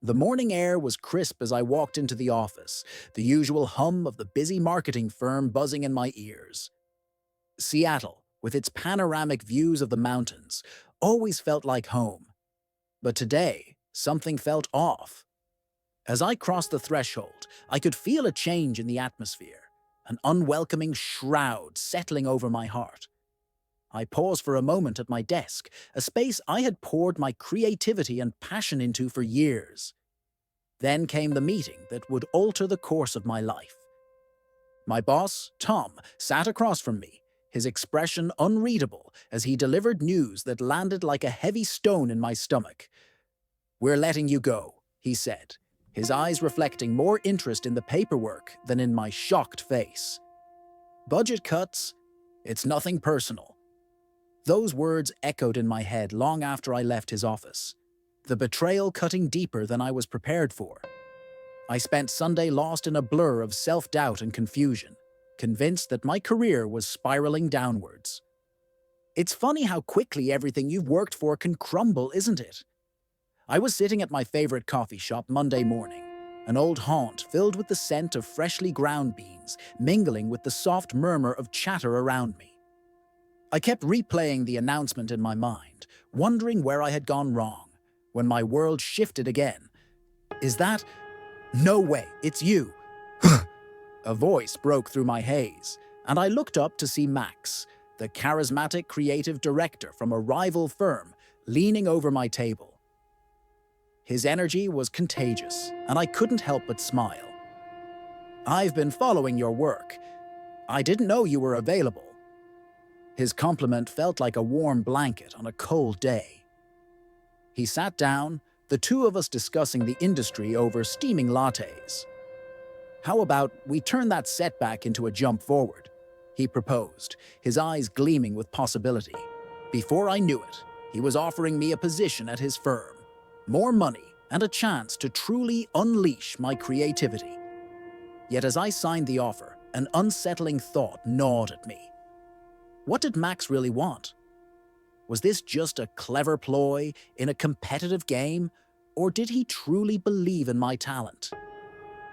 The morning air was crisp as I walked into the office, the usual hum of the busy marketing firm buzzing in my ears. Seattle, with its panoramic views of the mountains, always felt like home. But today, something felt off. As I crossed the threshold, I could feel a change in the atmosphere, an unwelcoming shroud settling over my heart. I paused for a moment at my desk, a space I had poured my creativity and passion into for years. Then came the meeting that would alter the course of my life. My boss, Tom, sat across from me, his expression unreadable as he delivered news that landed like a heavy stone in my stomach. "We're letting you go," he said, his eyes reflecting more interest in the paperwork than in my shocked face. "Budget cuts? It's nothing personal." Those words echoed in my head long after I left his office, the betrayal cutting deeper than I was prepared for. I spent Sunday lost in a blur of self-doubt and confusion, convinced that my career was spiraling downwards. It's funny how quickly everything you've worked for can crumble, isn't it? I was sitting at my favorite coffee shop Monday morning, an old haunt filled with the scent of freshly ground beans, mingling with the soft murmur of chatter around me. I kept replaying the announcement in my mind, wondering where I had gone wrong, when my world shifted again. "Is that? No way, it's you." A voice broke through my haze, and I looked up to see Max, the charismatic creative director from a rival firm, leaning over my table. His energy was contagious, and I couldn't help but smile. "I've been following your work. I didn't know you were available." His compliment felt like a warm blanket on a cold day. He sat down, the two of us discussing the industry over steaming lattes. "How about we turn that setback into a jump forward?" he proposed, his eyes gleaming with possibility. Before I knew it, he was offering me a position at his firm, more money, and a chance to truly unleash my creativity. Yet as I signed the offer, an unsettling thought gnawed at me. What did Max really want? Was this just a clever ploy in a competitive game, or did he truly believe in my talent?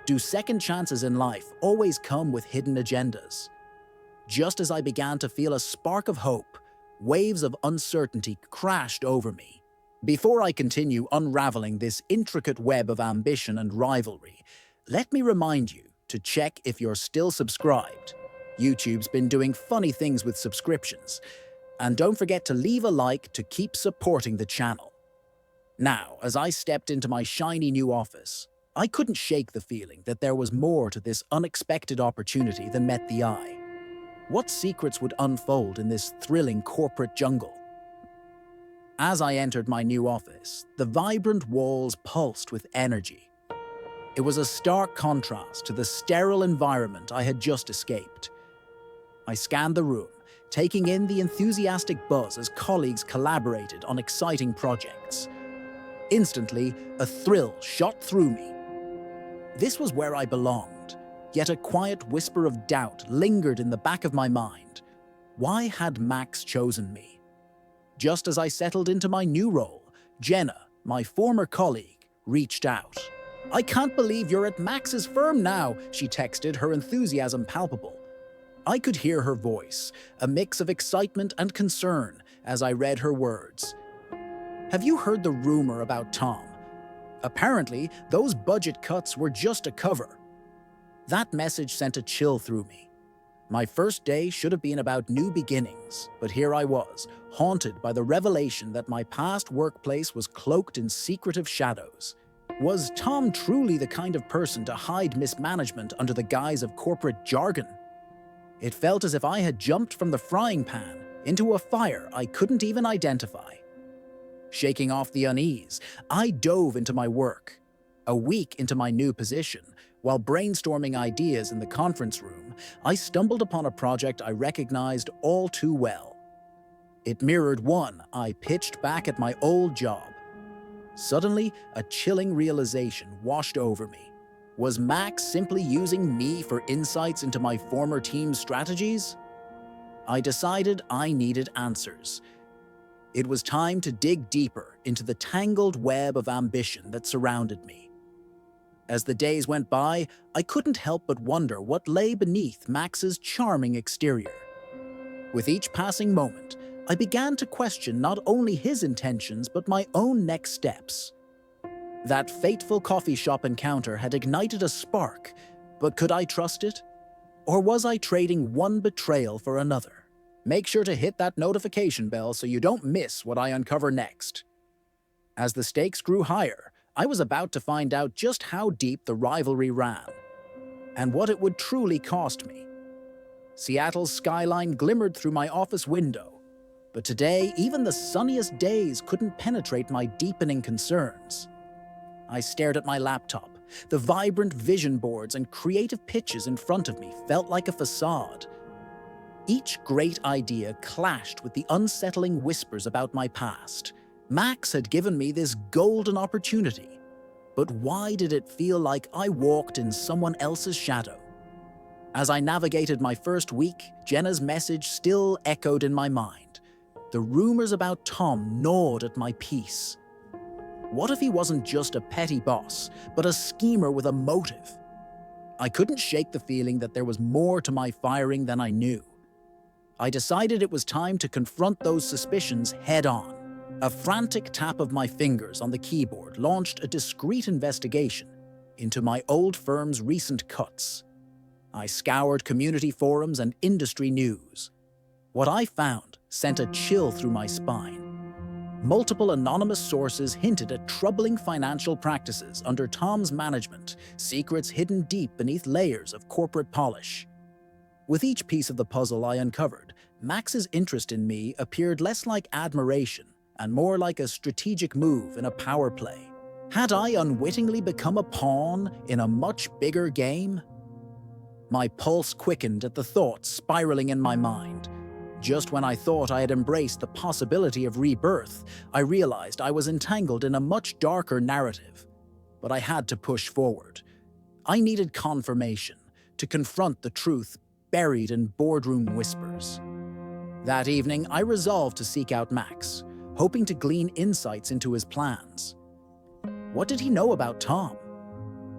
Do second chances in life always come with hidden agendas? Just as I began to feel a spark of hope, waves of uncertainty crashed over me. Before I continue unraveling this intricate web of ambition and rivalry, let me remind you to check if you're still subscribed. YouTube's been doing funny things with subscriptions. And don't forget to leave a like to keep supporting the channel. Now, as I stepped into my shiny new office, I couldn't shake the feeling that there was more to this unexpected opportunity than met the eye. What secrets would unfold in this thrilling corporate jungle? As I entered my new office, the vibrant walls pulsed with energy. It was a stark contrast to the sterile environment I had just escaped. I scanned the room, taking in the enthusiastic buzz as colleagues collaborated on exciting projects. Instantly, a thrill shot through me. This was where I belonged, yet a quiet whisper of doubt lingered in the back of my mind. Why had Max chosen me? Just as I settled into my new role, Jenna, my former colleague, reached out. "I can't believe you're at Max's firm now," she texted, her enthusiasm palpable. I could hear her voice, a mix of excitement and concern, as I read her words. "Have you heard the rumor about Tom? Apparently, those budget cuts were just a cover." That message sent a chill through me. My first day should have been about new beginnings, but here I was, haunted by the revelation that my past workplace was cloaked in secretive shadows. Was Tom truly the kind of person to hide mismanagement under the guise of corporate jargon? It felt as if I had jumped from the frying pan into a fire I couldn't even identify. Shaking off the unease, I dove into my work. A week into my new position, while brainstorming ideas in the conference room, I stumbled upon a project I recognized all too well. It mirrored one I pitched back at my old job. Suddenly, a chilling realization washed over me. Was Max simply using me for insights into my former team's strategies? I decided I needed answers. It was time to dig deeper into the tangled web of ambition that surrounded me. As the days went by, I couldn't help but wonder what lay beneath Max's charming exterior. With each passing moment, I began to question not only his intentions but my own next steps. That fateful coffee shop encounter had ignited a spark, but could I trust it? Or was I trading one betrayal for another? Make sure to hit that notification bell so you don't miss what I uncover next. As the stakes grew higher, I was about to find out just how deep the rivalry ran, and what it would truly cost me. Seattle's skyline glimmered through my office window, but today even the sunniest days couldn't penetrate my deepening concerns. I stared at my laptop. The vibrant vision boards and creative pitches in front of me felt like a facade. Each great idea clashed with the unsettling whispers about my past. Max had given me this golden opportunity, but why did it feel like I walked in someone else's shadow? As I navigated my first week, Jenna's message still echoed in my mind. The rumors about Tom gnawed at my peace. What if he wasn't just a petty boss, but a schemer with a motive? I couldn't shake the feeling that there was more to my firing than I knew. I decided it was time to confront those suspicions head-on. A frantic tap of my fingers on the keyboard launched a discreet investigation into my old firm's recent cuts. I scoured community forums and industry news. What I found sent a chill through my spine. Multiple anonymous sources hinted at troubling financial practices under Tom's management, secrets hidden deep beneath layers of corporate polish. With each piece of the puzzle I uncovered, Max's interest in me appeared less like admiration and more like a strategic move in a power play. Had I unwittingly become a pawn in a much bigger game? My pulse quickened at the thoughts spiraling in my mind. Just when I thought I had embraced the possibility of rebirth, I realized I was entangled in a much darker narrative. But I had to push forward. I needed confirmation to confront the truth buried in boardroom whispers. That evening, I resolved to seek out Max, hoping to glean insights into his plans. What did he know about Tom?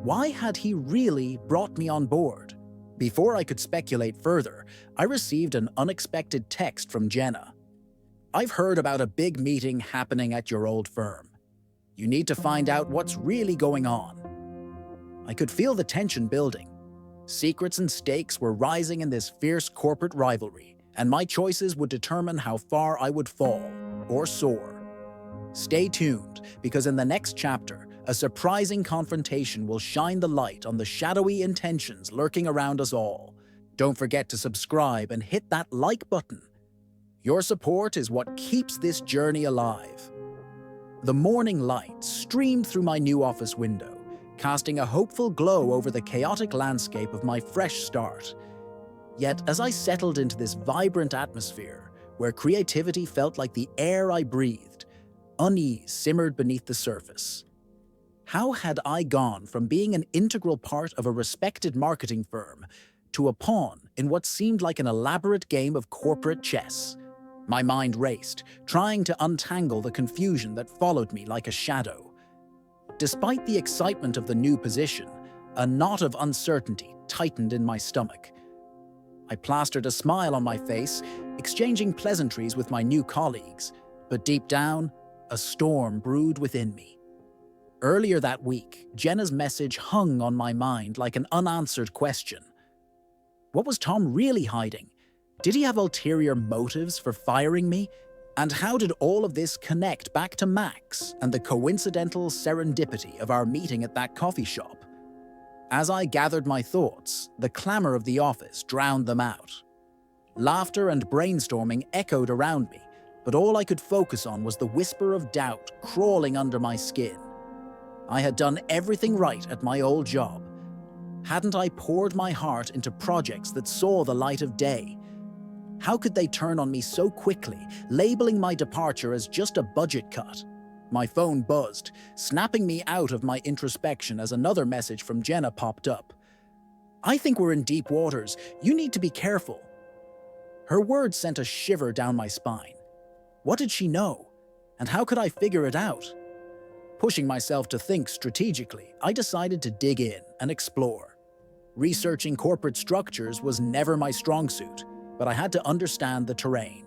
Why had he really brought me on board? Before I could speculate further, I received an unexpected text from Jenna. "I've heard about a big meeting happening at your old firm. You need to find out what's really going on." I could feel the tension building. Secrets and stakes were rising in this fierce corporate rivalry, and my choices would determine how far I would fall or soar. Stay tuned, because in the next chapter, a surprising confrontation will shine the light on the shadowy intentions lurking around us all. Don't forget to subscribe and hit that like button. Your support is what keeps this journey alive. The morning light streamed through my new office window, casting a hopeful glow over the chaotic landscape of my fresh start. Yet, as I settled into this vibrant atmosphere, where creativity felt like the air I breathed, unease simmered beneath the surface. How had I gone from being an integral part of a respected marketing firm to a pawn in what seemed like an elaborate game of corporate chess? My mind raced, trying to untangle the confusion that followed me like a shadow. Despite the excitement of the new position, a knot of uncertainty tightened in my stomach. I plastered a smile on my face, exchanging pleasantries with my new colleagues, but deep down, a storm brewed within me. Earlier that week, Jenna's message hung on my mind like an unanswered question. What was Tom really hiding? Did he have ulterior motives for firing me? And how did all of this connect back to Max and the coincidental serendipity of our meeting at that coffee shop? As I gathered my thoughts, the clamor of the office drowned them out. Laughter and brainstorming echoed around me, but all I could focus on was the whisper of doubt crawling under my skin. I had done everything right at my old job. Hadn't I poured my heart into projects that saw the light of day? How could they turn on me so quickly, labeling my departure as just a budget cut? My phone buzzed, snapping me out of my introspection as another message from Jenna popped up. "I think we're in deep waters. You need to be careful." Her words sent a shiver down my spine. What did she know? And how could I figure it out? Pushing myself to think strategically, I decided to dig in and explore. Researching corporate structures was never my strong suit, but I had to understand the terrain.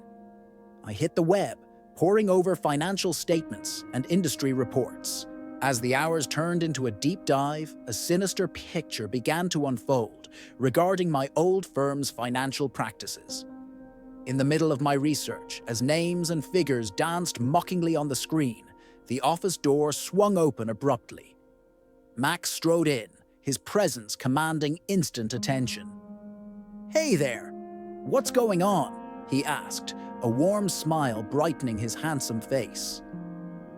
I hit the web, poring over financial statements and industry reports. As the hours turned into a deep dive, a sinister picture began to unfold regarding my old firm's financial practices. In the middle of my research, as names and figures danced mockingly on the screen, the office door swung open abruptly. Max strode in, his presence commanding instant attention. "Hey there! What's going on?" he asked, a warm smile brightening his handsome face.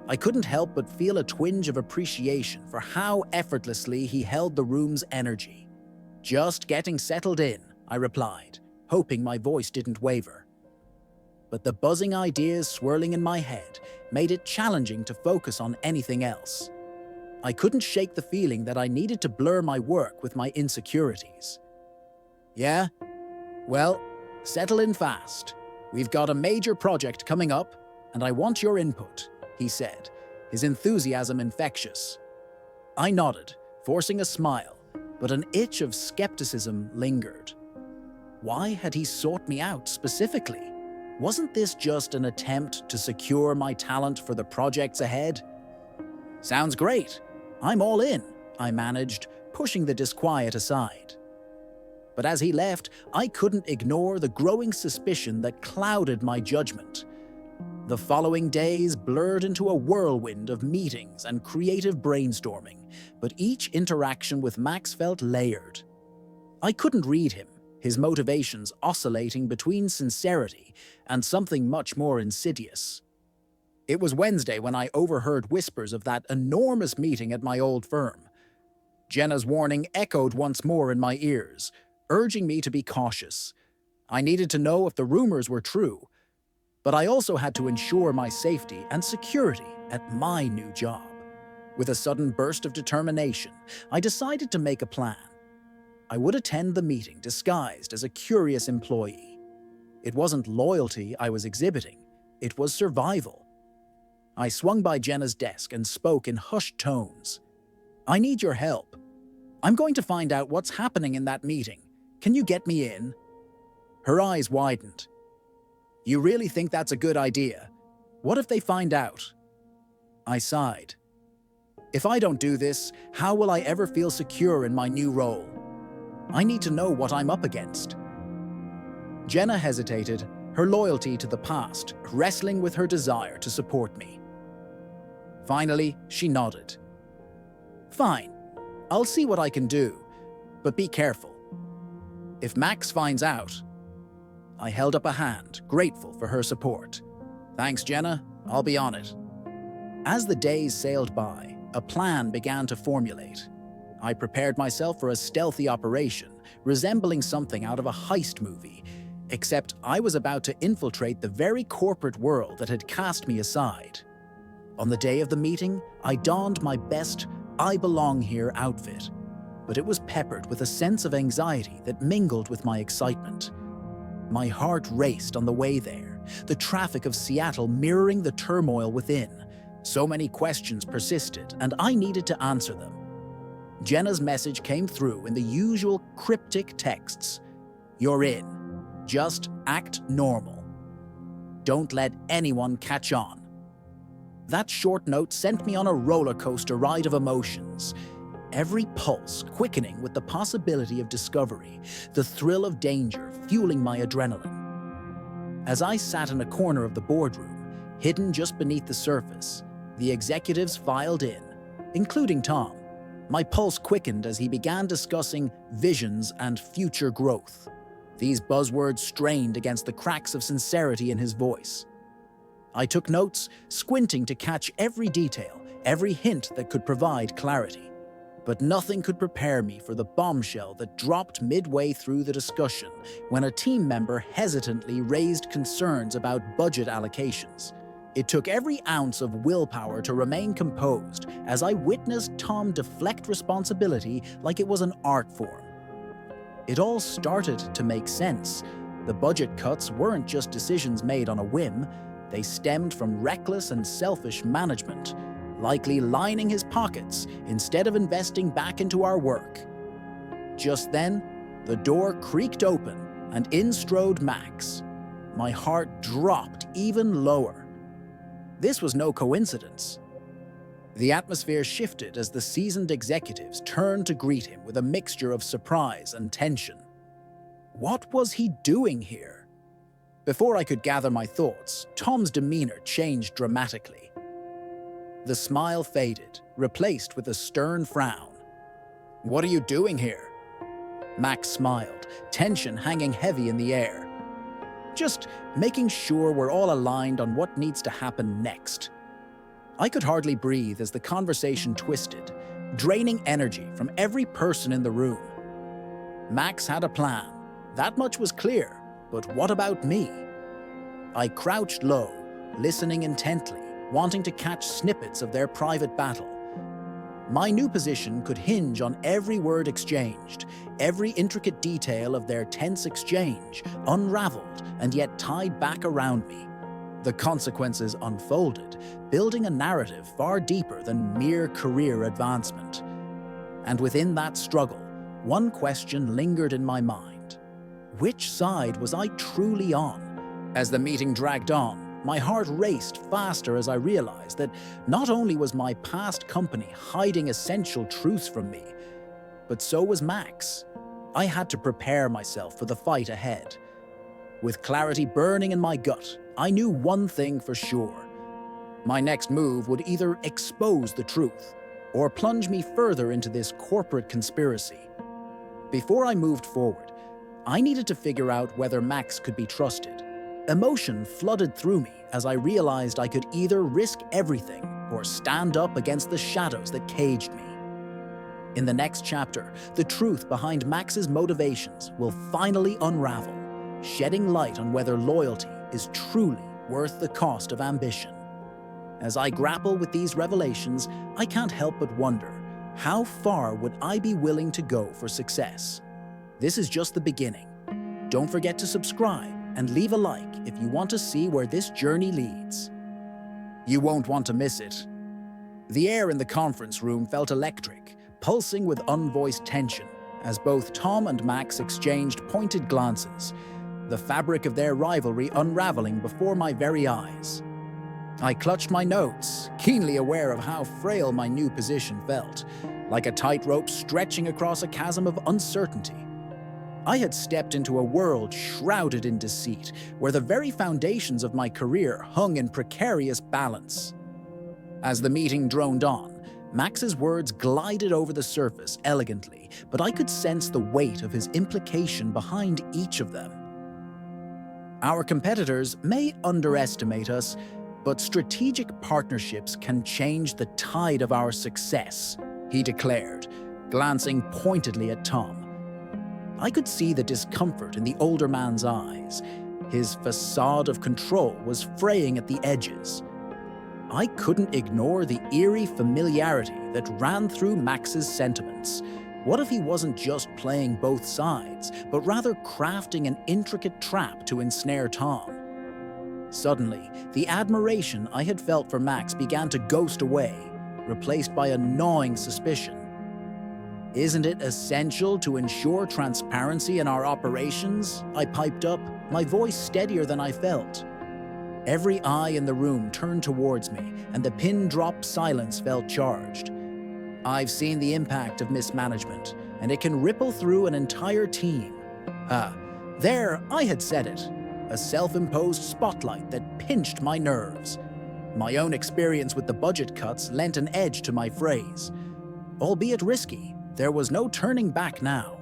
I couldn't help but feel a twinge of appreciation for how effortlessly he held the room's energy. "Just getting settled in," I replied, hoping my voice didn't waver. But the buzzing ideas swirling in my head made it challenging to focus on anything else. I couldn't shake the feeling that I needed to blur my work with my insecurities. "Yeah? Well, settle in fast. We've got a major project coming up, and I want your input," he said, his enthusiasm infectious. I nodded, forcing a smile, but an itch of skepticism lingered. Why had he sought me out specifically? Wasn't this just an attempt to secure my talent for the projects ahead? "Sounds great. I'm all in," I managed, pushing the disquiet aside. But as he left, I couldn't ignore the growing suspicion that clouded my judgment. The following days blurred into a whirlwind of meetings and creative brainstorming, but each interaction with Max felt layered. I couldn't read him, his motivations oscillating between sincerity and something much more insidious. It was Wednesday when I overheard whispers of that enormous meeting at my old firm. Jenna's warning echoed once more in my ears, urging me to be cautious. I needed to know if the rumors were true, but I also had to ensure my safety and security at my new job. With a sudden burst of determination, I decided to make a plan. I would attend the meeting disguised as a curious employee. It wasn't loyalty I was exhibiting, it was survival. I swung by Jenna's desk and spoke in hushed tones. "I need your help. I'm going to find out what's happening in that meeting. Can you get me in?" Her eyes widened. "You really think that's a good idea? What if they find out?" I sighed. "If I don't do this, how will I ever feel secure in my new role? I need to know what I'm up against." Jenna hesitated, her loyalty to the past wrestling with her desire to support me. Finally, she nodded. "Fine, I'll see what I can do, but be careful. If Max finds out..." I held up a hand, grateful for her support. "Thanks, Jenna. I'll be on it." As the days sailed by, a plan began to formulate. I prepared myself for a stealthy operation, resembling something out of a heist movie, except I was about to infiltrate the very corporate world that had cast me aside. On the day of the meeting, I donned my best "I belong here" outfit, but it was peppered with a sense of anxiety that mingled with my excitement. My heart raced on the way there, the traffic of Seattle mirroring the turmoil within. So many questions persisted, and I needed to answer them. Jenna's message came through in the usual cryptic texts. "You're in. Just act normal. Don't let anyone catch on." That short note sent me on a roller coaster ride of emotions, every pulse quickening with the possibility of discovery, the thrill of danger fueling my adrenaline. As I sat in a corner of the boardroom, hidden just beneath the surface, the executives filed in, including Tom. My pulse quickened as he began discussing visions and future growth. These buzzwords strained against the cracks of sincerity in his voice. I took notes, squinting to catch every detail, every hint that could provide clarity. But nothing could prepare me for the bombshell that dropped midway through the discussion when a team member hesitantly raised concerns about budget allocations. It took every ounce of willpower to remain composed as I witnessed Tom deflect responsibility like it was an art form. It all started to make sense. The budget cuts weren't just decisions made on a whim. they stemmed from reckless and selfish management, likely lining his pockets instead of investing back into our work. Just then, the door creaked open and in strode Max. My heart dropped even lower. This was no coincidence. The atmosphere shifted as the seasoned executives turned to greet him with a mixture of surprise and tension. What was he doing here? Before I could gather my thoughts, Tom's demeanor changed dramatically. The smile faded, replaced with a stern frown. "What are you doing here?" Max smiled, tension hanging heavy in the air. "Just making sure we're all aligned on what needs to happen next." I could hardly breathe as the conversation twisted, draining energy from every person in the room. Max had a plan. That much was clear, but what about me? I crouched low, listening intently, wanting to catch snippets of their private battle. My new position could hinge on every word exchanged, every intricate detail of their tense exchange, unraveled and yet tied back around me. The consequences unfolded, building a narrative far deeper than mere career advancement. And within that struggle, one question lingered in my mind. Which side was I truly on? As the meeting dragged on, my heart raced faster as I realized that not only was my past company hiding essential truths from me, but so was Max. I had to prepare myself for the fight ahead. With clarity burning in my gut, I knew one thing for sure. My next move would either expose the truth or plunge me further into this corporate conspiracy. Before I moved forward, I needed to figure out whether Max could be trusted. Emotion flooded through me as I realized I could either risk everything or stand up against the shadows that caged me. In the next chapter, the truth behind Max's motivations will finally unravel, shedding light on whether loyalty is truly worth the cost of ambition. As I grapple with these revelations, I can't help but wonder, how far would I be willing to go for success? This is just the beginning. Don't forget to subscribe and leave a like if you want to see where this journey leads. You won't want to miss it. The air in the conference room felt electric, pulsing with unvoiced tension, as both Tom and Max exchanged pointed glances, the fabric of their rivalry unraveling before my very eyes. I clutched my notes, keenly aware of how frail my new position felt, like a tightrope stretching across a chasm of uncertainty. I had stepped into a world shrouded in deceit, where the very foundations of my career hung in precarious balance. As the meeting droned on, Max's words glided over the surface elegantly, but I could sense the weight of his implication behind each of them. Our competitors may underestimate us, but strategic partnerships can change the tide of our success, he declared, glancing pointedly at Tom. I could see the discomfort in the older man's eyes. His facade of control was fraying at the edges. I couldn't ignore the eerie familiarity that ran through Max's sentiments. What if he wasn't just playing both sides, but rather crafting an intricate trap to ensnare Tom? Suddenly, the admiration I had felt for Max began to ghost away, replaced by a gnawing suspicion. Isn't it essential to ensure transparency in our operations? I piped up, my voice steadier than I felt. Every eye in the room turned towards me, and the pin-drop silence felt charged. I've seen the impact of mismanagement, and it can ripple through an entire team. There, I had said it. A self-imposed spotlight that pinched my nerves. My own experience with the budget cuts lent an edge to my phrase. Albeit risky, there was no turning back now.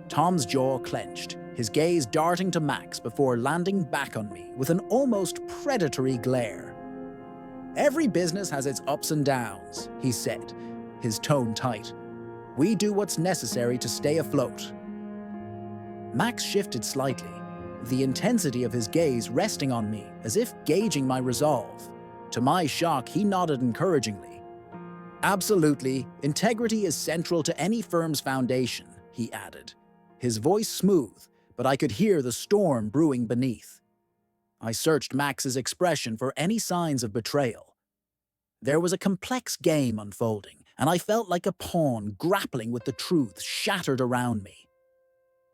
Tom's jaw clenched, his gaze darting to Max before landing back on me with an almost predatory glare. "Every business has its ups and downs," he said, his tone tight. "We do what's necessary to stay afloat." Max shifted slightly, the intensity of his gaze resting on me as if gauging my resolve. To my shock, he nodded encouragingly. "Absolutely, integrity is central to any firm's foundation," he added, his voice smooth, but I could hear the storm brewing beneath. I searched Max's expression for any signs of betrayal. There was a complex game unfolding, and I felt like a pawn grappling with the truth shattered around me.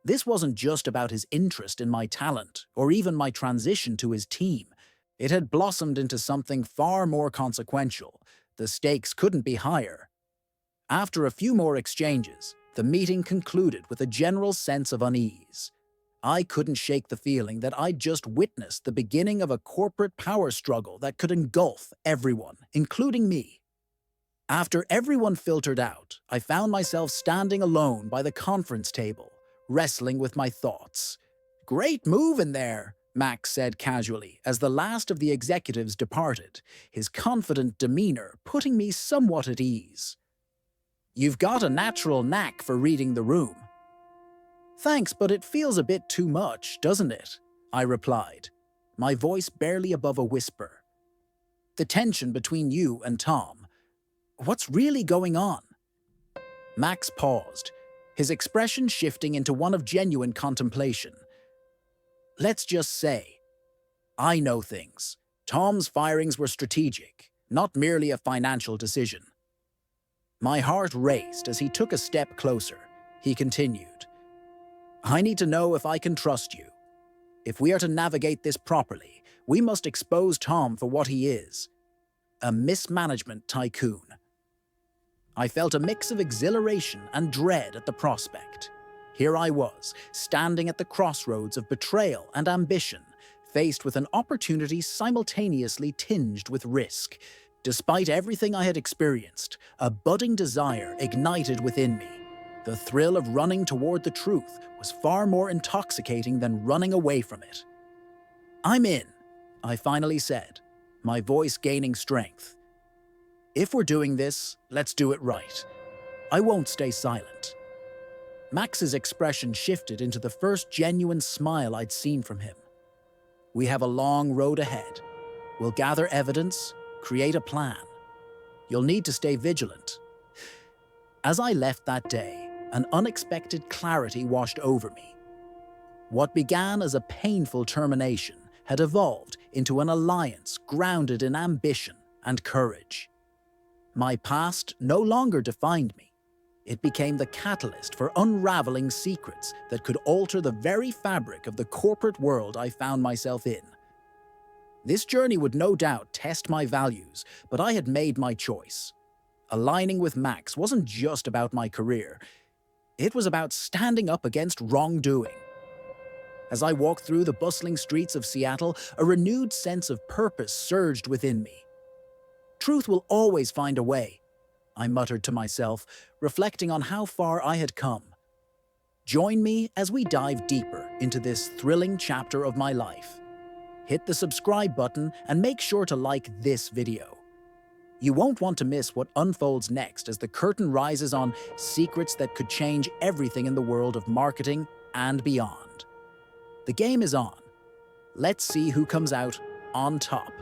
This wasn't just about his interest in my talent, or even my transition to his team. It had blossomed into something far more consequential. The stakes couldn't be higher. After a few more exchanges, the meeting concluded with a general sense of unease. I couldn't shake the feeling that I'd just witnessed the beginning of a corporate power struggle that could engulf everyone, including me. After everyone filtered out, I found myself standing alone by the conference table, wrestling with my thoughts. "Great move in there," Max said casually as the last of the executives departed, his confident demeanor putting me somewhat at ease. "You've got a natural knack for reading the room." "Thanks, but it feels a bit too much, doesn't it?" I replied, my voice barely above a whisper. "The tension between you and Tom. What's really going on?" Max paused, his expression shifting into one of genuine contemplation. "Let's just say, I know things. Tom's firings were strategic, not merely a financial decision." My heart raced as he took a step closer. He continued, "I need to know if I can trust you. If we are to navigate this properly, we must expose Tom for what he is, a mismanagement tycoon." I felt a mix of exhilaration and dread at the prospect. Here I was, standing at the crossroads of betrayal and ambition, faced with an opportunity simultaneously tinged with risk. Despite everything I had experienced, a budding desire ignited within me. The thrill of running toward the truth was far more intoxicating than running away from it. "I'm in," I finally said, my voice gaining strength. "If we're doing this, let's do it right. I won't stay silent." Max's expression shifted into the first genuine smile I'd seen from him. "We have a long road ahead. We'll gather evidence, create a plan. You'll need to stay vigilant." As I left that day, an unexpected clarity washed over me. What began as a painful termination had evolved into an alliance grounded in ambition and courage. My past no longer defined me. It became the catalyst for unraveling secrets that could alter the very fabric of the corporate world I found myself in. This journey would no doubt test my values, but I had made my choice. Aligning with Max wasn't just about my career. It was about standing up against wrongdoing. As I walked through the bustling streets of Seattle, a renewed sense of purpose surged within me. "Truth will always find a way," I muttered to myself, reflecting on how far I had come. Join me as we dive deeper into this thrilling chapter of my life. Hit the subscribe button and make sure to like this video. You won't want to miss what unfolds next as the curtain rises on secrets that could change everything in the world of marketing and beyond. The game is on. Let's see who comes out on top.